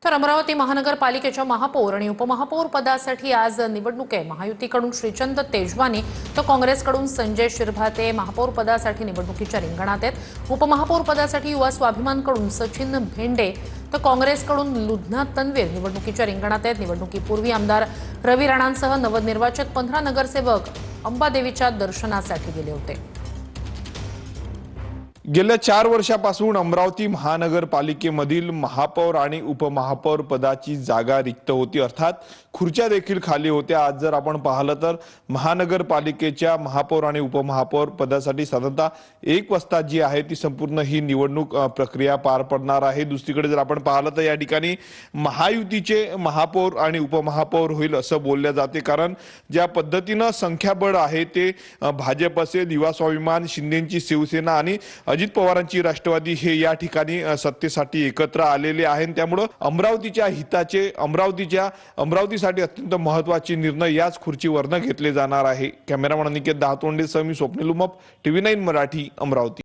तर अमरावती महानगरपालिकेच्या महापौर आणि उपमहापौर पदासाठी आज निवडणूक आहे। महायुतीकडून श्रीचंद तेजवानी तर काँग्रेसकडून संजय शिरभाते महापौर पदासाठी निवडणुकीच्या रिंगणात आहेत। उपमहापौर पदासाठी युवा स्वाभिमानकडून सचिन भेंडे तर काँग्रेसकडून लुधना तन्वीर निवडणुकीच्या रिंगणात आहेत। निवडणुकीपूर्वी आमदार रवी राणांसह नवनिर्वाचित 15 नगरसेवक अंबादेवीच्या दर्शनासाठी गेले होते। गेल्या 4 वर्षापासून अमरावती महानगरपालिकेमधील महापौर आणि उपमहापौर पदाची जागा रिक्त होती, अर्थात खुर्च्या देखील खाली होत्या। आज जर आपण पाहिलं तर महानगरपालिकेच्या महापौर आणि उपमहापौर पदासाठी साधारणतः 1 वाजता जी आहे ती संपूर्ण ही निवडणूक प्रक्रिया पार पडणार आहे। दुसरीकडे जर आपण पाहिलं तर या ठिकाणी महायुतीचे महापौर आणि उपमहापौर होईल असं बोलले जाते, कारण ज्या पद्धतीने संख्याबळ आहे ते भाजप असेल, युवा स्वाभिमान, शिंदेची शिवसेना आणि अजित पवारांची राष्ट्रवादी हे या ठिकाणी सत्तेसाठी एकत्र आलेले आहेत। त्यामुळे अमरावतीच्या हिताचे अमरावतीसाठी अत्यंत महत्त्वाचे निर्णय याच खुर्चीवरनं घेतले जाणार आहे। कॅमेरामन अनिकेत दाहतोंडेसह मी स्वप्नील उमप, TV9 मराठी, अमरावती।